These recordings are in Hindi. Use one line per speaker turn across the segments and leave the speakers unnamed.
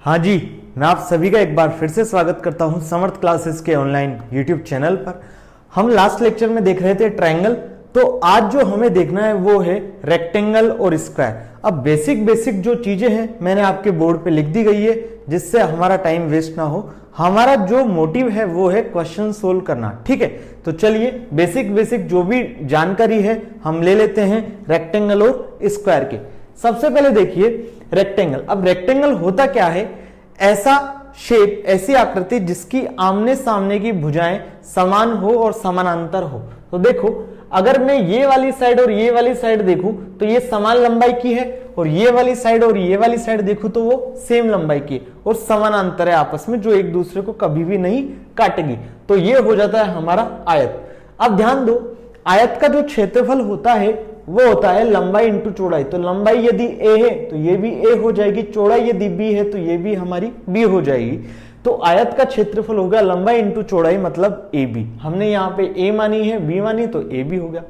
हाँ जी, मैं आप सभी का एक बार फिर से स्वागत करता हूं समर्थ क्लासेस के ऑनलाइन यूट्यूब चैनल पर। हम लास्ट लेक्चर में देख रहे थे ट्रायंगल, तो आज जो हमें देखना है वो है रेक्टेंगल और स्क्वायर। अब बेसिक जो चीजें हैं मैंने आपके बोर्ड पे लिख दी गई है, जिससे हमारा टाइम वेस्ट ना हो। हमारा जो मोटिव है वो है क्वेश्चन सोल्व करना, ठीक है। तो चलिए बेसिक जो भी जानकारी है हम ले लेते हैं रेक्टेंगल और स्क्वायर के। सबसे पहले देखिए रेक्टेंगल। अब रेक्टेंगल होता क्या है? ऐसा शेप, ऐसी आकृति जिसकी आमने सामने की भुजाएं समान हो और समानांतर हो। तो देखो, अगर मैं ये वाली साइड और ये वाली साइड देखूं तो ये समान लंबाई की है, और ये वाली साइड और ये वाली साइड देखूं तो वो सेम लंबाई की है और समानांतर है आपस में, जो एक दूसरे को कभी भी नहीं काटेगी। तो ये हो जाता है हमारा आयत। अब ध्यान दो, आयत का जो क्षेत्रफल होता है वो होता है लंबाई इंटू चौड़ाई। तो लंबाई यदि a है तो ये भी a हो जाएगी, चौड़ाई यदि b है तो ये भी हमारी b हो जाएगी। तो आयत का क्षेत्रफल होगा लंबाई इंटू चौड़ाई, मतलब AB। हमने यहाँ पे a मानी है, b मानी, तो AB हो गया।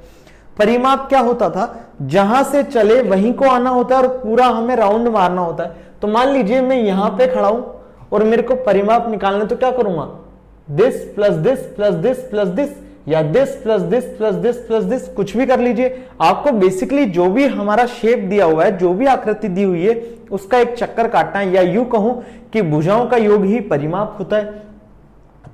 परिमाप क्या होता था? जहां से चले वहीं को आना होता है और पूरा हमें राउंड मारना होता है। तो मान लीजिए मैं यहां पे खड़ा हूं और मेरे को परिमाप निकालना, तो क्या करूंगा? This plus this plus this plus this, या this plus this plus this plus this, कुछ भी कर लीजिए। आपको बेसिकली जो भी हमारा शेप दिया हुआ है, जो भी आकृति दी हुई है, उसका एक चक्कर काटना है, या यूं कहूं कि भुजाओं का योग ही परिमाप होता है।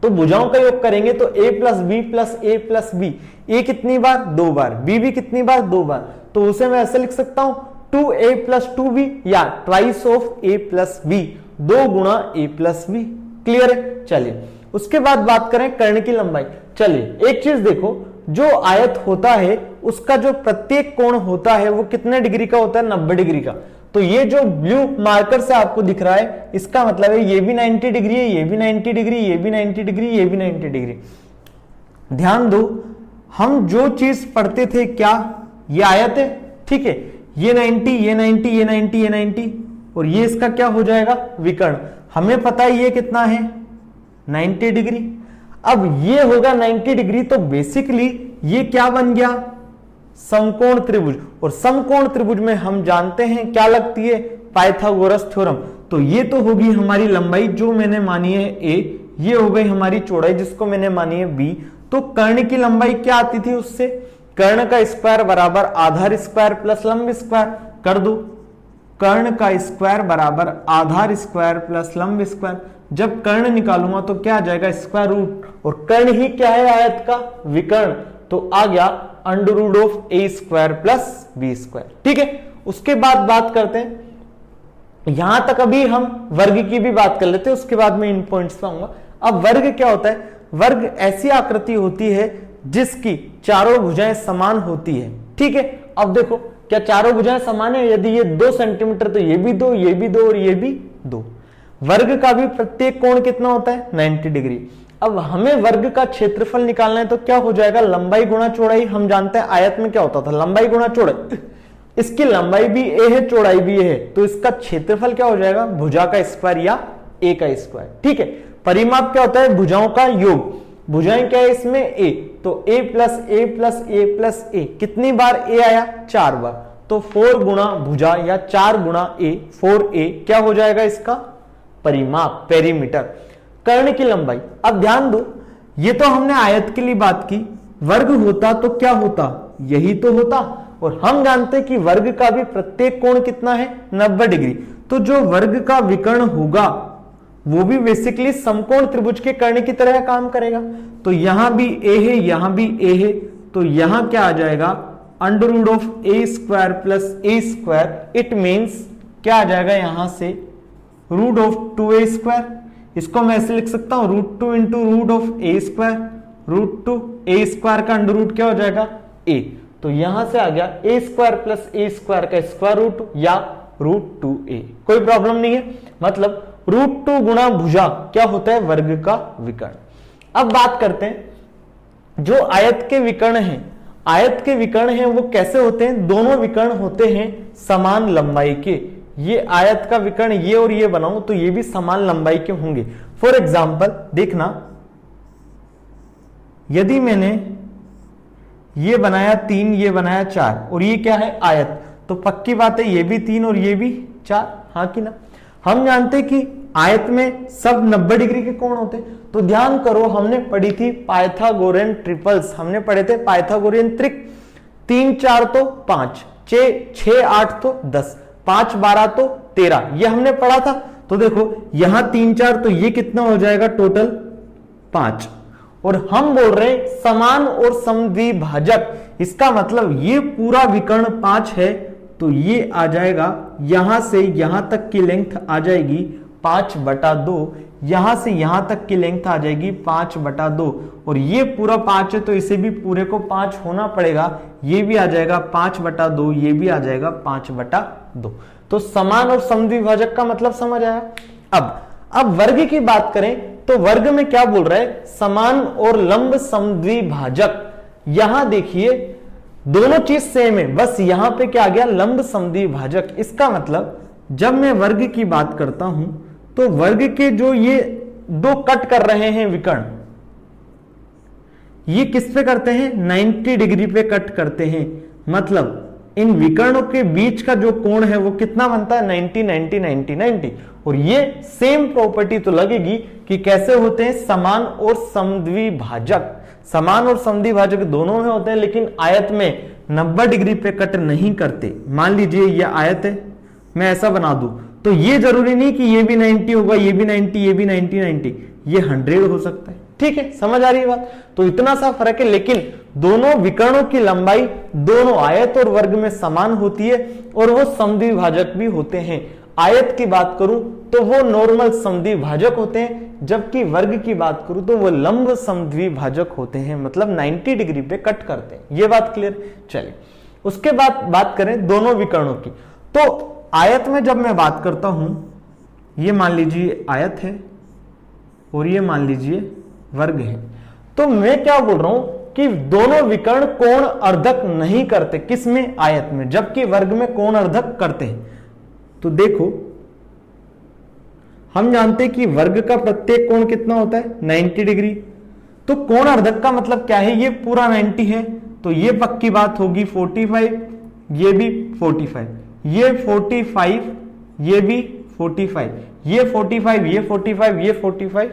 तो भुजाओं का योग करेंगे तो a plus B plus A plus B. A कितनी बार? 2 बार। बी भी कितनी बार? 2 बार। तो उसे मैं ऐसे लिख सकता हूं 2a प्लस 2b, या twice of a plus b, 2 गुणा a प्लस बी। क्लियर है? चलिए उसके बाद बात करें कर्ण की लंबाई। चलिए एक चीज देखो, जो आयत होता है उसका जो प्रत्येक कोण होता है वो कितने डिग्री का होता है? 90 डिग्री का। तो ये जो ब्लू मार्कर से आपको दिख रहा है, इसका मतलब है ये भी 90 डिग्री है, ये भी 90 डिग्री, ये भी 90 डिग्री, ये भी 90 डिग्री। ध्यान दो, हम जो चीज पढ़ते थे, क्या ये आयत है? ठीक है, ये 90, ये 90, ये 90, ये 90, और ये इसका क्या हो जाएगा? विकर्ण। हमें पता है ये कितना है? 90 डिग्री। अब ये होगा 90 डिग्री, तो बेसिकली ये क्या बन गया? समकोण त्रिभुज। और समकोण त्रिभुज में हम जानते हैं क्या लगती है? Pythagoras theorem. तो ये तो होगी हमारी लंबाई जो मैंने मानी है a, ये हो गई हमारी चौड़ाई जिसको मैंने मानी है b। तो कर्ण की लंबाई क्या आती थी उससे? कर्ण का स्क्वायर बराबर आधार स्क्वायर प्लस लंब स्क्वायर। कर दो, कर्ण का स्क्वायर बराबर आधार स्क्वायर प्लस लंब स्क्वायर। जब कर्ण निकालूंगा तो क्या आ जाएगा? Square root. और कर्ण ही क्या है आयत का? विकर्ण। तो आ गया under root of a square plus b square. ठीक है, उसके बाद बात करते हैं, यहां तक अभी हम वर्ग की भी बात कर लेते हैं, उसके बाद मैं इन पॉइंट्स पे आऊंगा। अब वर्ग क्या होता है? वर्ग ऐसी आकृति होती है जिसकी चारों भुजाएं समान होती है। ठीक है, अब देखो, क्या चारों भुजाएं समान है? यदि ये 2 सेंटीमीटर तो ये भी 2, ये भी 2 और ये भी 2। वर्ग का भी प्रत्येक कोण कितना होता है? 90 डिग्री। अब हमें वर्ग का क्षेत्रफल निकालना है, तो क्या हो जाएगा? लंबाई गुणा चौड़ाई। हम जानते हैं आयत में क्या होता था? लंबाई गुणा चौड़ाई। इसकी लंबाई भी a है, चौड़ाई भी a है, तो इसका क्षेत्रफल क्या हो जाएगा? भुजा का स्क्वायर या a का स्क्वायर। ठीक है, परिमाप क्या होता है? भुजाओं का योग। भुजाएं क्या है इसमें? a। तो a plus a plus a plus a, कितनी बार a आया? 4 बार। तो 4 गुणा भुजा या 4 गुणा a, 4a क्या हो जाएगा इसका? परिमाप, पेरीमीटर। कर्ण की लंबाई। अब ध्यान दो, ये तो हमने आयत के लिए बात की। वर्ग होता तो क्या होता? यही तो होता। और हम जानते हैं कि वर्ग का भी प्रत्येक कोण कितना है? 90 डिग्री। तो जो वर्ग का विकर्ण होगा वो भी बेसिकली समकोण त्रिभुज के कर्ण की तरह काम करेगा। तो यहां भी a है, यहां भी a है, तो यहां क्या आ जाएगा? Under root of a square plus a square. It means क्या आ जाएगा यहां से? Root of 2a square. इसको मैं ऐसे लिख सकता हूं, √2 into root of a square. √2 a square का अंडर रूट क्या हो जाएगा? a। तो यहां से आ गया a square plus a square का स्क्वायर रूट, या √2a। कोई प्रॉब्लम नहीं है। मतलब √2 गुणा भुजा क्या होता है? वर्ग का विकर्ण। अब बात करते हैं जो आयत के विकर्ण हैं। आयत के विकर्ण हैं वो कैसे होते हैं? दोनों विकर्ण होते हैं समान लंबाई के। ये आयत का विकर्ण ये और ये बनाऊं तो ये भी समान लंबाई के होंगे। फॉर एग्जाम्पल देखना, यदि मैंने ये बनाया 3, ये बनाया 4, और ये क्या है? आयत, तो पक्की बात है ये भी 3 और ये भी 4, हाँ कि ना? हम जानते कि आयत में सब 90 डिग्री के कोण होते हैं। तो ध्यान करो, हमने पढ़ी थी पाइथागोरियन ट्रिपल्स, हमने पढ़े थे पाइथागोरियन त्रिक। 3 4 तो 5, 6 8 तो 10, 5 12 तो 13, ये हमने पढ़ा था। तो देखो यहां 3 4 तो ये कितना हो जाएगा टोटल 5, और हम बोल रहे हैं समान और समद्विभाजक, इसका मतलब ये पूरा विकर्ण 5 है, तो ये आ जाएगा यहां से यहां तक की लेंथ आ जाएगी 5/2, यहां से यहां तक की लेंथ आ जाएगी 5/2, और ये पूरा 5 है तो इसे भी पूरे को 5 होना पड़ेगा, ये भी आ जाएगा 5/2, ये भी आ जाएगा 5/2। तो समान और समद्विभाजक का मतलब समझ आया। अब वर्ग की बात करें तो वर्ग में क्या बोल रहा है, समान और लंब समद्विभाजक। यहां देखिए दोनों चीज सेम है, बस यहां पे क्या आ गया, लंब समद्विभाजक। इसका मतलब जब मैं वर्ग की बात करता हूं तो वर्ग के जो ये दो कट कर रहे हैं विकर्ण, ये किस पे करते हैं, 90 डिग्री पे कट करते हैं। मतलब इन विकर्णों के बीच का जो कोण है वो कितना बनता है, 90 90 90 90। और ये सेम प्रॉपर्टी तो लगेगी कि कैसे होते हैं, समान और समद्विभाजक। समान और समद्विभाजक दोनों में होते हैं, लेकिन आयत में 90 डिग्री पे कट नहीं करते। मान लीजिए ये आयत है, मैं ऐसा बना दूं तो ये जरूरी नहीं कि ये भी 90 होगा, ये भी 90, ये भी 90 90, ये 100 हो सकता है। ठीक है, समझ आ रही है बात। तो इतना सा फर्क है, लेकिन दोनों विकर्णों की लंबाई दोनों आयत और वर्ग में समान होती है, और वो समद्विभाजक भी होते हैं। आयत की बात करूं तो वो नॉर्मल समद्विभाजक होते हैं, जबकि वर्ग की बात करूं तो वो लंब समद्विभाजक होते हैं, मतलब 90 डिग्री पे कट करते हैं। ये बात क्लियर। चलिए उसके बाद बात करें दोनों विकर्णों की। तो आयत में जब मैं बात करता हूं, ये मान लीजिए आयत है और ये मान लीजिए वर्ग है, तो मैं क्या बोल रहा हूं कि दोनों विकर्ण कोण अर्धक नहीं करते। किसमें, आयत में, जबकि वर्ग में कोण अर्धक करते हैं। तो देखो हम जानते हैं कि वर्ग का प्रत्येक कोण कितना होता है, 90 डिग्री। तो कोण अर्धक का मतलब क्या है, ये पूरा 90 है, तो ये पक्की बात होगी 45, ये भी 45, ये 45, ये भी 45, ये 45, ये 45, ये 45,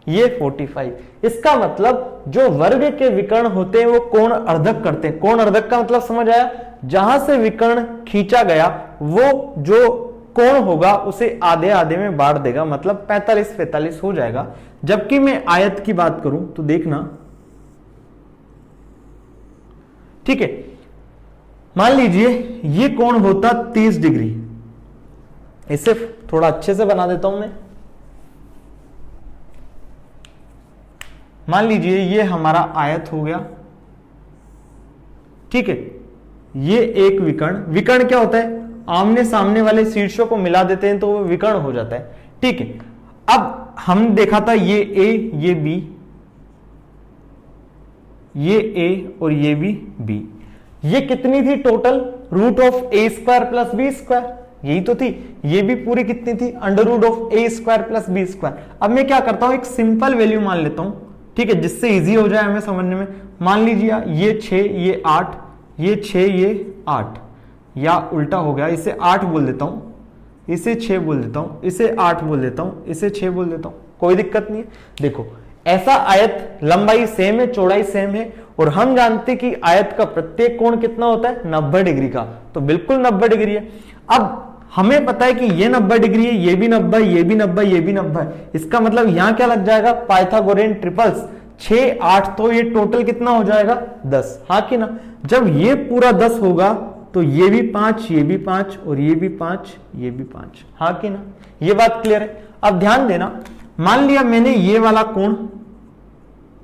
ये 45। इसका मतलब जो वर्ग के विकर्ण होते हैं वो कोण अर्धक करते हैं। कोण अर्धक का मतलब समझ आया, जहां से विकर्ण खींचा गया वो जो कोण होगा उसे आधे आधे में बांट देगा, मतलब 45 45 हो जाएगा। जबकि मैं आयत की बात करूं तो देखना, ठीक है, मान लीजिए ये कोण होता 30 डिग्री। इसे थोड़ा अच्छे से बना देता हूं मैं। मान लीजिए ये हमारा आयत हो गया, ठीक है। ये एक विकर्ण, विकर्ण क्या होता है, आमने सामने वाले शीर्षों को मिला देते हैं तो वो विकर्ण हो जाता है, ठीक है। अब हम देखा था ये ए, ये बी, ये ए और ये भी बी। ये कितनी थी टोटल, √(a² + b²), यही तो थी। ये भी पूरी कितनी थी, √(a² + b²). अब मैं क्या करता हूं, एक सिंपल वैल्यू मान लेता हूं, ठीक है, जिससे इजी हो जाए हमें समझने में। मान लीजिए ये 6, ये 8, ये 6, ये 8, या उल्टा हो गया, इसे 8 बोल देता हूं, इसे 6 बोल देता हूं, इसे 8 बोल देता हूं, इसे 6 बोल देता हूं, कोई दिक्कत नहीं है। देखो ऐसा आयत लंबाई सेम है, चौड़ाई सेम है, और हम जानते कि आयत का प्रत्येक कोण कितना होता है, 90 डिग्री का, तो बिल्कुल 90 डिग्री है। अब हमें पता है कि ये 90 डिग्री है, ये भी 90, ये भी 90, ये भी 90 है। इसका मतलब यहां क्या लग जाएगा, पाइथागोरियन ट्रिपल्स, 6 8, तो ये टोटल कितना हो जाएगा, 10, हाँ कि ना। जब ये पूरा 10 होगा तो ये भी 5, ये भी 5, और ये भी 5, ये भी 5, हाँ कि ना। ये बात क्लियर है। अब ध्यान देना, मान लिया मैंने ये वाला कोण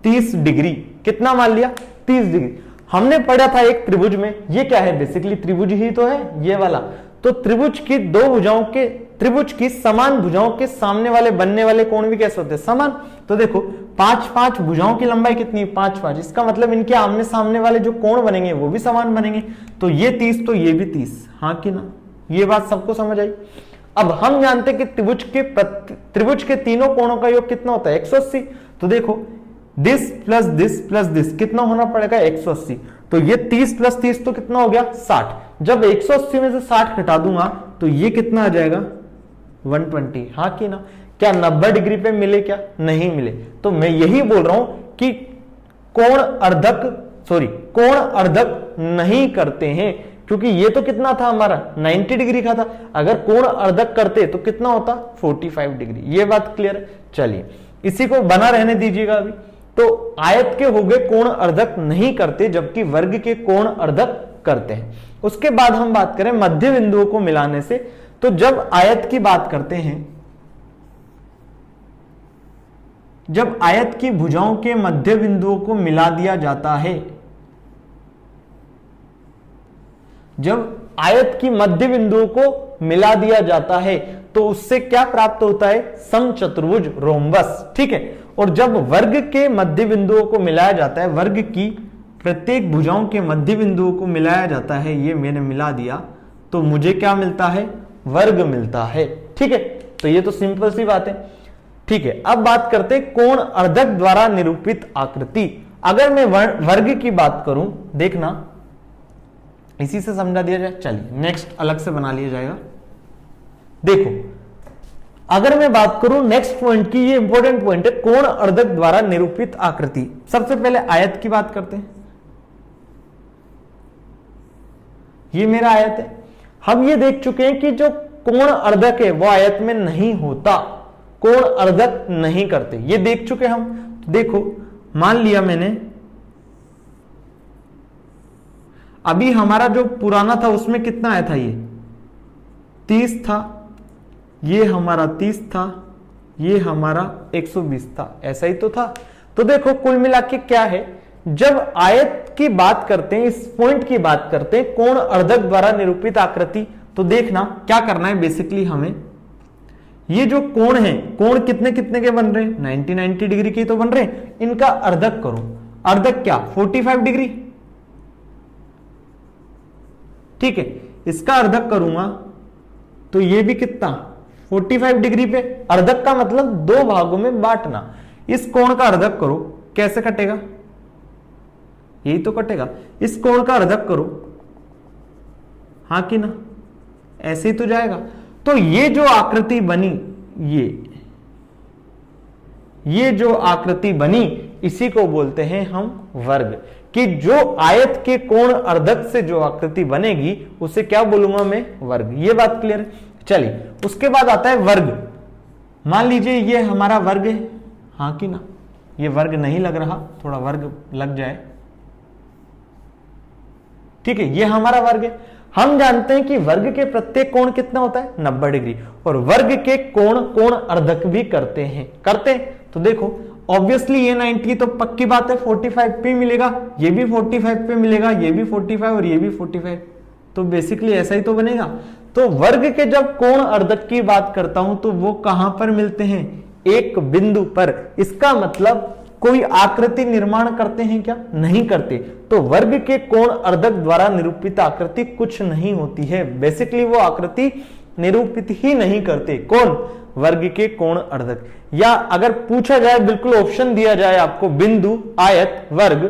30 डिग्री, कितना मान लिया, 30 डिग्री। हमने पढ़ा था एक त्रिभुज में, ये क्या है, बेसिकली त्रिभुज ही तो है ये वाला। तो त्रिभुज की दो भुजाओं के, त्रिभुज की समान भुजाओं के सामने वाले बनने वाले कोण भी कैसे होते हैं, समान। तो देखो 5 5 भुजाओं की लंबाई कितनी है, 5 5, इसका मतलब इनके आमने सामने वाले जो कोण बनेंगे वो भी समान बनेंगे। तो ये 30 तो ये भी 30, हाँ कि ना। ये बात सबको समझ आई। अब हम जानते हैं कि त्रिभुज के तीनों कोणों का योग कितना होता है, 180। तो देखो this plus this plus this कितना होना पड़ेगा, 180। तो ये 30 + 30 तो कितना हो गया, 60। जब 180 में से 60 घटा दूंगा तो ये कितना आ जाएगा, 120, हाँ कि ना? क्या 90 डिग्री पे मिले? क्या नहीं मिले? तो मैं यही बोल रहा हूं कि कोण अर्धक नहीं करते हैं, क्योंकि ये तो कितना था हमारा 90 डिग्री का था। अगर कोण अर्धक करते तो कितना होता? 45 डिग्री। ये बात क्लियर है? चलिए इसी को बना रहने दीजिएगा अभी। तो आयत के हो गए कोण अर्धक नहीं करते, जबकि वर्ग के कोण अर्धक करते हैं। उसके बाद हम बात करें मध्य बिंदुओं को मिलाने से, तो जब आयत की बात करते हैं, जब आयत की भुजाओं के मध्य बिंदुओं को मिला दिया जाता है, जब आयत की मध्य बिंदुओं को मिला दिया जाता है तो उससे क्या प्राप्त होता है? समचतुर्भुज रोम्बस। ठीक है। और जब वर्ग के मध्य बिंदुओं को मिलाया जाता है, वर्ग की प्रत्येक भुजाओं के मध्य बिंदुओं को मिलाया जाता है, ये मैंने मिला दिया, तो मुझे क्या मिलता है? वर्ग मिलता है। ठीक है। तो ये तो सिंपल सी बात है। ठीक है। अब बात करते हैं कोण अर्धक द्वारा निरूपित आकृति। अगर मैं वर्ग की बात करूं, देखना इसी से समझा दिया जाए। चलिए नेक्स्ट अलग से बना लिया जाएगा। देखो अगर मैं बात करूं नेक्स्ट पॉइंट की, ये इंपॉर्टेंट पॉइंट है, कोण अर्धक द्वारा निरूपित आकृति। सबसे पहले आयत की बात करते हैं। ये मेरा आयत है। हम ये देख चुके हैं कि जो कोण अर्धक है वो आयत में नहीं होता, कोण अर्धक नहीं करते, ये देख चुके हम। तो देखो मान लिया मैंने, अभी हमारा जो पुराना था उसमें कितना आया था? ये 30 था, ये हमारा 30 था, ये हमारा 120 था, ऐसा ही तो था। तो देखो कुल मिला के क्या है, जब आयत की बात करते हैं, इस पॉइंट की बात करते हैं कोण अर्धक द्वारा निरूपित आकृति, तो देखना क्या करना है बेसिकली हमें, ये जो कोण है, कोण कितने कितने के बन रहे हैं? 90 डिग्री के तो बन रहे हैं। इनका अर्धक करो। अर्धक क्या? 45 डिग्री। ठीक है। इसका अर्धक करूंगा तो ये भी कितना? 45 डिग्री पे। अर्धक का मतलब दो भागों में बांटना। इस कोण का अर्धक करो, कैसे कटेगा? यही तो कटेगा। इस कोण का अर्धक करो, हाँ कि ना? ऐसे ही तो जाएगा। तो ये जो आकृति बनी, ये जो आकृति बनी, इसी को बोलते हैं हम वर्ग। कि जो आयत के कोण अर्धक से जो आकृति बनेगी उसे क्या बोलूंगा मैं? वर्ग। ये बात क्लियर है? चलिए उसके बाद आता है वर्ग। मान लीजिए ये हमारा वर्ग है, हाँ कि ना? ये वर्ग नहीं लग रहा, थोड़ा वर्ग लग जाए। ठीक है। ये हमारा वर्ग है। हम जानते हैं कि वर्ग के प्रत्येक कोण कितना होता है? 90 डिग्री। और वर्ग के कोण अर्धक भी करते हैं। तो देखो ऑब्वियसली ये 90 तो पक्की बात है 45 पे मिलेगा, ये भी 45 पे मिलेगा, ये भी 45 और ये भी 45, तो बेसिकली ऐसा ही तो बनेगा। तो वर्ग के जब कोण अर्धक की बात करता हूं तो वो कहां पर मिलते हैं? एक बिंदु पर। इसका मतलब कोई आकृति निर्माण करते हैं क्या? नहीं करते। तो वर्ग के कोण अर्धक द्वारा निरूपित आकृति कुछ नहीं होती है। बेसिकली वो आकृति निरूपित ही नहीं करते। कौन? वर्ग के कोण अर्धक। या अगर पूछा जाए, बिल्कुल ऑप्शन दिया जाए आपको, बिंदु, आयत, वर्ग,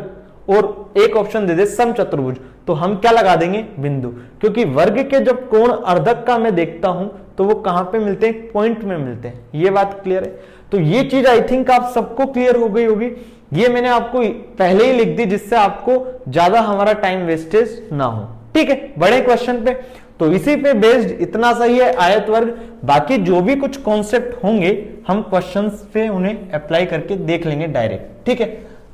और एक ऑप्शन दे दे समचतुर्भुज, तो हम क्या लगा देंगे? बिंदु। क्योंकि वर्ग के जब कोण अर्धक का मैं देखता हूं तो वो कहां पे मिलते हैं? पॉइंट में मिलते हैं। ये बात क्लियर है? तो ये चीज आई थिंक आप सबको क्लियर हो गई होगी। ये मैंने आपको पहले ही लिख दी जिससे आपको ज्यादा हमारा टाइम वेस्टेज ना हो। ठीक है। बड़े क्वेश्चन पे तो इसी पे बेस्ड इतना सही है आयत वर्ग। बाकी जो भी कुछ कॉन्सेप्ट होंगे हम क्वेश्चंस पे उन्हें अप्लाई करके देख लेंगे डायरेक्ट। ठीक है।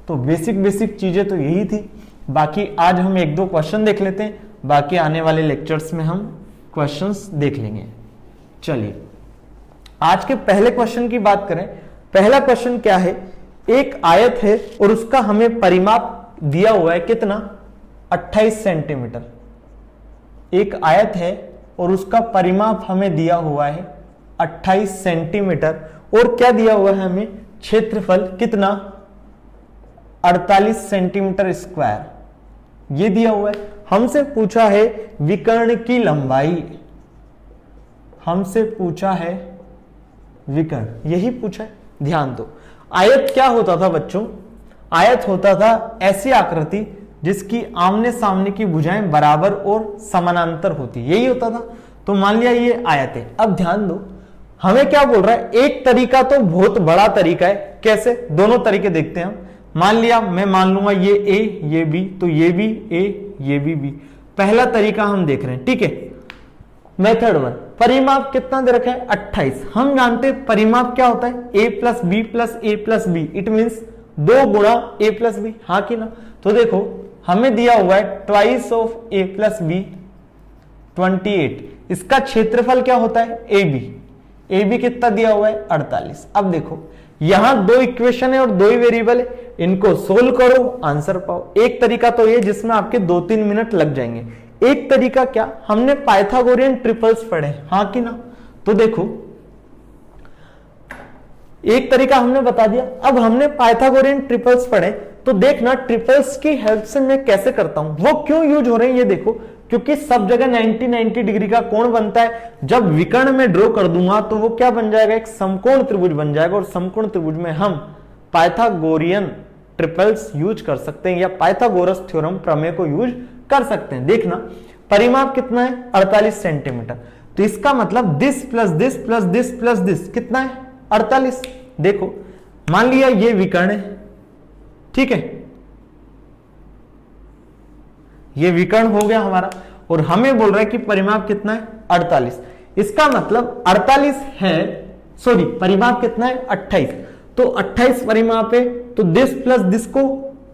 तो बेसिक चीजें तो यही थी। बाकी आज हम एक दो क्वेश्चन देख लेते हैं, बाकी आने वाले लेक्चर्स में हम क्वेश्चंस देख लेंगे। चलिए आज के पहले क्वेश्चन की बात करें। पहला क्वेश्चन क्या है? एक आयत है और उसका हमें परिमाप दिया हुआ है कितना? 28 सेंटीमीटर। एक आयत है और उसका परिमाप हमें दिया हुआ है 28 सेंटीमीटर। और क्या दिया हुआ है हमें? क्षेत्रफल कितना? 48 सेंटीमीटर स्क्वायर। ये दिया हुआ है। हमसे पूछा है विकर्ण की लंबाई। हमसे पूछा है विकर्ण, यही पूछा है। ध्यान दो, आयत क्या होता था बच्चों? आयत होता था ऐसी आकृति जिसकी आमने सामने की भुजाएं बराबर और समानांतर होती, यही होता था। तो मान लिया ये आयत है। अब ध्यान दो, हमें क्या बोल रहा है, एक तरीका तो बहुत बड़ा तरीका है। कैसे, दोनों तरीके देखते हैं हम। मान लिया मैं मान लूंगा ये ए ये बी, तो ये भी ए ये भी बी। पहला तरीका हम देख रहे हैं, ठीक है। मेथड 1, परिमाप कितना दे रखा है 28। हम जानते हैं परिमाप क्या होता है, A plus B plus A plus B, it means 2 गुणा ए प्लस बी, हाँ कि ना। तो देखो हमें दिया हुआ है twice of a plus b 28। इसका क्षेत्रफल क्या होता है ए बी, ए बी कितना दिया हुआ है 48। अब देखो यहां 2 इक्वेशन है और 2 ही वेरिएबल है, इनको सोल्व करो आंसर पाओ। एक तरीका तो ये जिसमें आपके 2-3 मिनट लग जाएंगे। एक तरीका क्या, हमने पाइथागोरियन ट्रिपल्स पढ़े, हाँ कि ना। तो देखो एक तरीका हमने बता दिया, अब हमने पाइथागोरियन ट्रिपल्स पढ़े, तो देखना ट्रिपल्स की हेल्प से मैं कैसे करता हूं, वो क्यों यूज हो रहे हैं ये देखो। क्योंकि सब जगह 90 डिग्री का कोण बनता है। जब विकर्ण में ड्रॉ कर दूंगा तो वो क्या बन जाएगा, एक समकोण त्रिभुज बन जाएगा, और समकोण त्रिभुज में हम पाइथागोरियन ट्रिपल्स यूज कर सकते हैं, या पाइथागोरस थ्योरम प्रमेय को यूज कर सकते हैं। देखना परिमाप कितना है 48 सेंटीमीटर, तो इसका मतलब this plus this plus this plus this कितना है 48। देखो मान लिया ये विकर्ण है, ठीक है, ये विकर्ण हो गया हमारा, और हमें बोल रहा है कि परिमाप कितना है 48। इसका मतलब 48 है, सॉरी परिमाप कितना है 28, तो 28 परिमाप है, तो दिस प्लस दिस को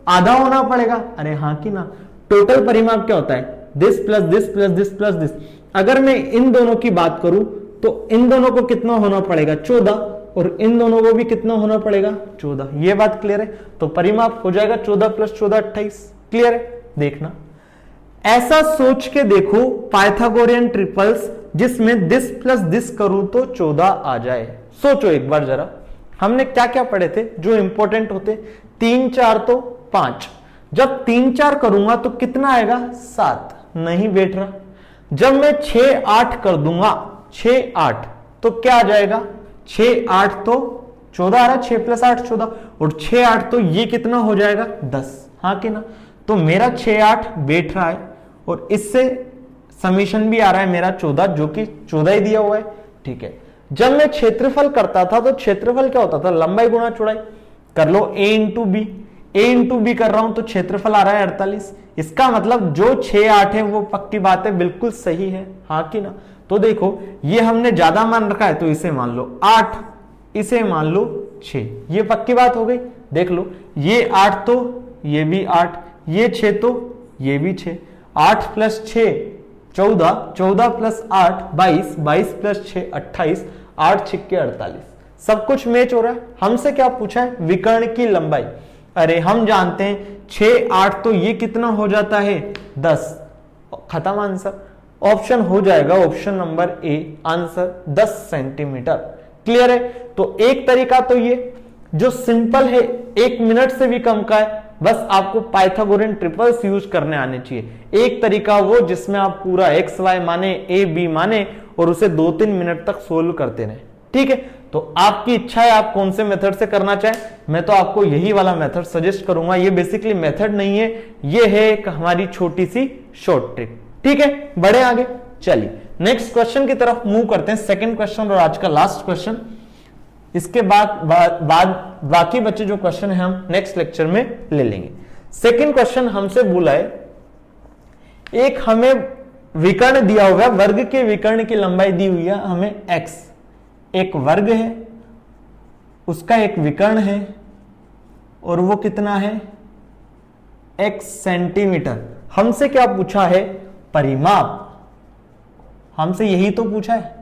आधा होना पड़ेगा। अरे हाँ कि ना, टोटल परिमाप क्या होता है this plus this plus this plus this. अगर मैं इन दोनों की बात करूं तो इन दोनों को कितना होना पड़ेगा 14, और इन दोनों को भी कितना होना पड़ेगा 14। ये बात क्लियर है, तो परिमाप हो जाएगा 14 प्लस 14 28। क्लियर है, देखना ऐसा सोच के देखो पाइथागोरियन ट्रिपल्स जिसमें दिस प्लस दिस करूं तो 14 आ जाए। सोचो एक बार जरा, हमने क्या क्या पढ़े थे जो इंपॉर्टेंट होते, 3 4 तो 5, जब 3 4 करूंगा तो कितना आएगा 7, नहीं बैठ रहा। जब मैं 6 8 कर दूंगा 6 8 तो क्या आ जाएगा 6 8 तो 14 आ रहा, 6 प्लस 8 14, और 6 8 तो ये कितना हो जाएगा 10, हाँ कि ना। तो मेरा 6 8 बैठ रहा है, और इससे समीशन भी आ रहा है मेरा 14, जो कि 14 ही दिया हुआ है, ठीक है। जब मैं क्षेत्रफल करता था तो क्षेत्रफल क्या होता था, लंबाई गुणा चौड़ाई। कर लो a into b, a into b कर रहा हूं तो क्षेत्रफल आ रहा है 48। इसका मतलब जो 6 8 है वो पक्की बात है, बिल्कुल सही है, हाँ कि ना। तो देखो ये हमने ज्यादा मान रखा है, तो इसे मान लो 8, इसे मान लो 6, ये पक्की बात हो गई। देख लो ये 8 तो ये भी 8, ये 6 तो ये भी 6, 8 प्लस 6 14, 14 प्लस 8 22, 22 प्लस 6 28, 8 6 48, सब कुछ मैच हो रहा है। हमसे क्या पूछा है, विकर्ण की लंबाई। अरे हम जानते हैं 6 8 तो ये कितना हो जाता है 10, खत्म आंसर। ऑप्शन हो जाएगा option number A, answer 10 centimetre. Clear है, तो एक तरीका तो ये जो सिंपल है, 1 मिनट से भी कम का है, बस आपको पाइथागोरियन ट्रिपल्स यूज करने आने चाहिए। एक तरीका वो जिसमें आप पूरा एक्स वाई माने ए बी माने और उसे 2-3 मिनट तक सोल्व करते रहे, ठीक है। तो आपकी इच्छा है आप कौन से मेथड से करना चाहें, मैं तो आपको यही वाला मेथड सजेस्ट करूंगा। ये बेसिकली मेथड नहीं है, ये है एक हमारी छोटी सी शॉर्ट ट्रिक, ठीक है। बढ़े आगे, चलिए नेक्स्ट क्वेश्चन की तरफ मूव करते हैं, सेकंड क्वेश्चन और आज का लास्ट क्वेश्चन। इसके बाद बाकी बच्चे जो क्वेश्चन है हम नेक्स्ट लेक्चर में ले लेंगे। सेकंड क्वेश्चन हमसे बोला है, एक हमें विकर्ण दिया हुआ है, वर्ग के विकर्ण की लंबाई दी हुई है हमें x, एक वर्ग है उसका एक विकर्ण है और वो कितना है x सेंटीमीटर। हमसे क्या पूछा है, परिमाप, हमसे यही तो पूछा है।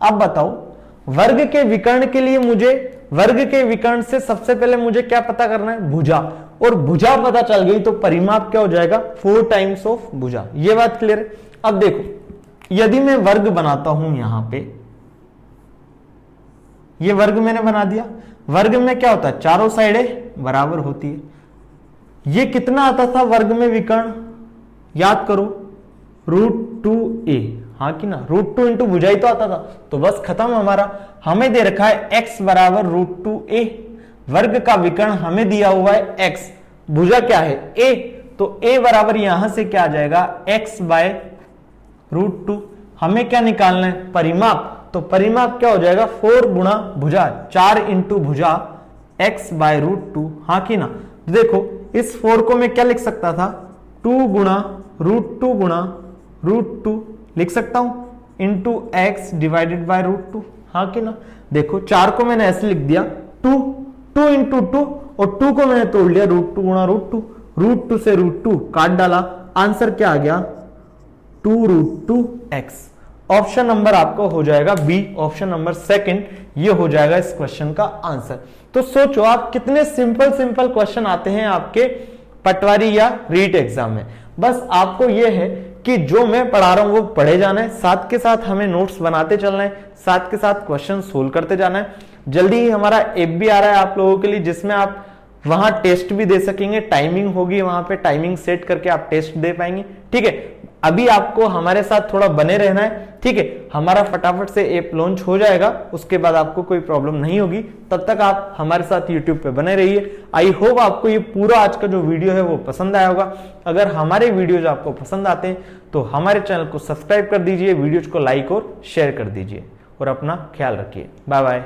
अब बताओ वर्ग के विकर्ण के लिए मुझे, वर्ग के विकर्ण से सबसे पहले मुझे क्या पता करना है, भुजा, और भुजा पता चल गई तो परिमाप क्या हो जाएगा 4 टाइम्स ऑफ भुजा। ये बात क्लियर है। अब देखो यदि मैं वर्ग बनाता हूं, यहां पे ये वर्ग मैंने बना दिया, वर्ग में क्या होता है चारों साइडें बराबर होती है। ये कितना आता था वर्ग में विकर्ण, याद करो √2a, हाँ कि ना, √2 इंटू भुजा ही तो आता था, तो बस खत्म हमारा। हमें दे रखा है x बराबर √2a, वर्ग का विकर्ण हमें दिया हुआ है x, भुजा क्या है a, तो a बराबर यहां से क्या आ जाएगा x बाय √2। हमें क्या निकालना है, परिमाप, तो परिमाप क्या हो जाएगा 4 गुणा भुजा, 4 इंटू भुजा x बाय रूट 2, हाँ कि ना। देखो इस 4 को मैं क्या लिख सकता था 2 गुणा रूट 2 गुणा रूट 2 लिख सकता हूं into x divided by root 2, हाँ कि ना। देखो 4 को मैंने ऐसे लिख दिया 2 इंटू 2 और 2 को मैंने तोड़ लिया रूट 2 गुणा रूट 2 से रूट 2 काट डाला, आंसर क्या आ गया 2 रूट 2 एक्स। ऑप्शन नंबर आपका हो जाएगा बी, ऑप्शन नंबर सेकंड, ये हो जाएगा इस क्वेश्चन का आंसर। तो सोचो आप कितने सिंपल क्वेश्चन आते हैं आपके पटवारी या रीट एग्जाम में। बस आपको ये है कि जो मैं पढ़ा रहा हूं वो पढ़े जाना है, साथ के साथ हमें नोट्स बनाते चलना है, साथ के साथ क्वेश्चन सोल्व करते जाना है। जल्दी ही हमारा ऐप भी आ रहा है आप लोगों के लिए, जिसमें आप वहां टेस्ट भी दे सकेंगे, टाइमिंग होगी, वहां पे टाइमिंग सेट करके आप टेस्ट दे पाएंगे। ठीक है, अभी आपको हमारे साथ थोड़ा बने रहना है। ठीक है, हमारा फटाफट से ऐप लॉन्च हो जाएगा, उसके बाद आपको कोई प्रॉब्लम नहीं होगी। तब तक आप हमारे साथ यूट्यूब पे बने रहिए। आई होप आपको ये पूरा आज का जो वीडियो है वो पसंद आया होगा। अगर हमारे वीडियोज आपको पसंद आते हैं तो हमारे चैनल को सब्सक्राइब कर दीजिए, वीडियोज को लाइक और शेयर कर दीजिए और अपना ख्याल रखिए। Bye bye.